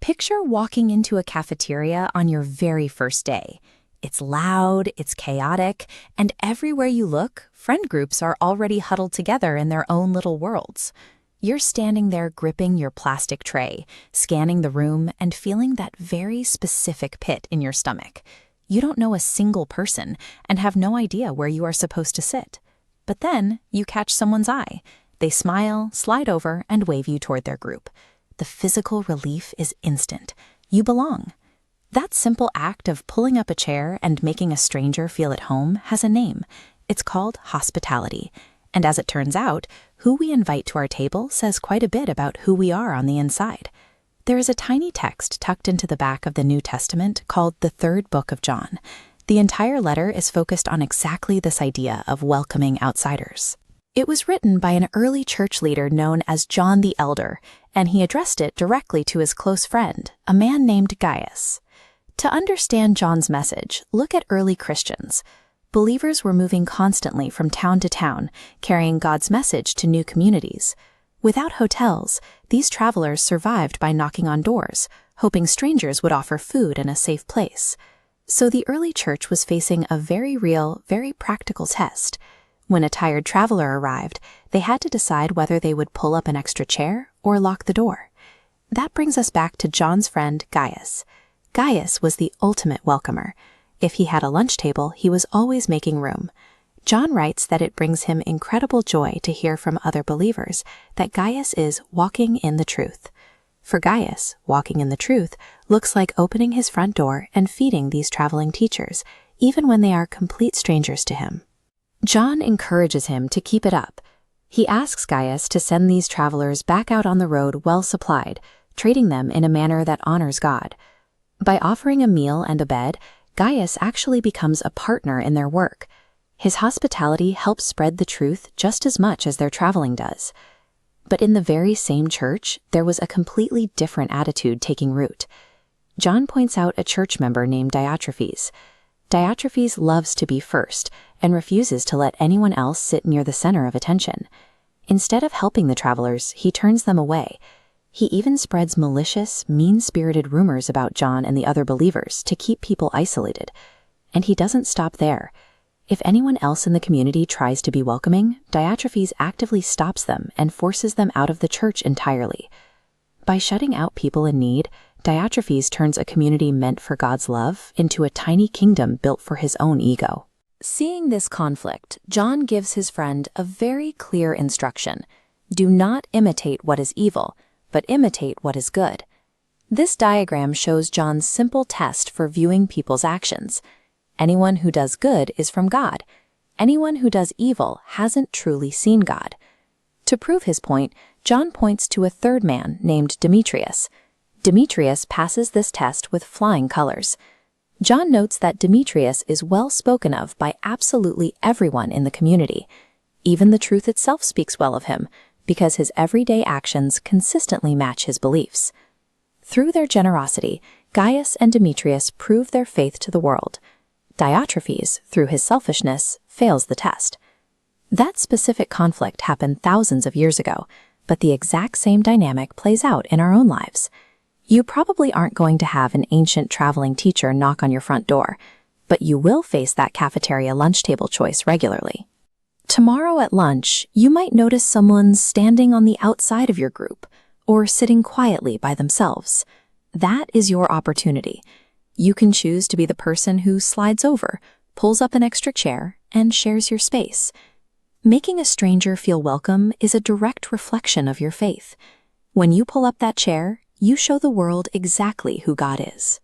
Picture walking into a cafeteria on your very first day. It's loud, it's chaotic, and everywhere you look, friend groups are already huddled together in their own little worlds. You're standing there gripping your plastic tray, scanning the room, and feeling that very specific pit in your stomach. You don't know a single person and have no idea where you are supposed to sit. But then you catch someone's eye. They smile, slide over, and wave you toward their group. The physical relief is instant. You belong. That simple act of pulling up a chair and making a stranger feel at home has a name. It's called hospitality. And as it turns out, who we invite to our table says quite a bit about who we are on the inside. There is a tiny text tucked into the back of the New Testament called the Third Book of John. The entire letter is focused on exactly this idea of welcoming outsiders. It was written by an early church leader known as John the Elder, and he addressed it directly to his close friend, a man named Gaius. To understand John's message, look at early Christians. Believers were moving constantly from town to town, carrying God's message to new communities. Without hotels, these travelers survived by knocking on doors, hoping strangers would offer food and a safe place. So the early church was facing a very real, very practical test. When a tired traveler arrived, they had to decide whether they would pull up an extra chair or lock the door. That brings us back to John's friend Gaius. Gaius was the ultimate welcomer. If he had a lunch table, he was always making room. John writes that it brings him incredible joy to hear from other believers that Gaius is walking in the truth. For Gaius, walking in the truth looks like opening his front door and feeding these traveling teachers, even when they are complete strangers to him. John encourages him to keep it up. He asks Gaius to send these travelers back out on the road well supplied, treating them in a manner that honors God. By offering a meal and a bed, Gaius actually becomes a partner in their work. His hospitality helps spread the truth just as much as their traveling does. But in the very same church, there was a completely different attitude taking root. John points out a church member named Diotrephes. Diotrephes loves to be first and refuses to let anyone else sit near the center of attention. Instead of helping the travelers, he turns them away. He even spreads malicious, mean-spirited rumors about John and the other believers to keep people isolated. And he doesn't stop there. If anyone else in the community tries to be welcoming, Diotrephes actively stops them and forces them out of the church entirely. By shutting out people in need, Diotrephes turns a community meant for God's love into a tiny kingdom built for his own ego. Seeing this conflict, John gives his friend a very clear instruction. Do not imitate what is evil, but imitate what is good. This diagram shows John's simple test for viewing people's actions. Anyone who does good is from God. Anyone who does evil hasn't truly seen God. To prove his point, John points to a third man named Demetrius. Demetrius passes this test with flying colors. John notes that Demetrius is well spoken of by absolutely everyone in the community. Even the truth itself speaks well of him, because his everyday actions consistently match his beliefs. Through their generosity, Gaius and Demetrius prove their faith to the world. Diotrephes, through his selfishness, fails the test. That specific conflict happened thousands of years ago, but the exact same dynamic plays out in our own lives. You probably aren't going to have an ancient traveling teacher knock on your front door, but you will face that cafeteria lunch table choice regularly. Tomorrow at lunch, you might notice someone standing on the outside of your group or sitting quietly by themselves. That is your opportunity. You can choose to be the person who slides over, pulls up an extra chair, and shares your space. Making a stranger feel welcome is a direct reflection of your faith. When you pull up that chair, you show the world exactly who God is.